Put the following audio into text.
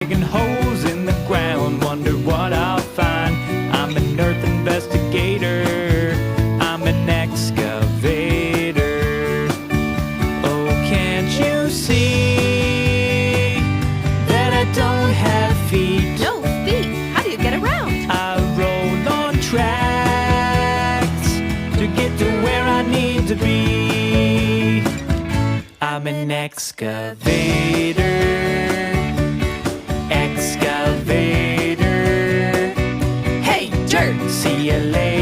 Digging holes in the ground, wonder what I'll find. I'm an earth investigator, I'm an excavator. Oh, can't you see that I don't have feet? No feet? How do you get around? I roll on tracks to get to where I need to be. I'm an excavator. Excavator. Hey, dirt! See you later.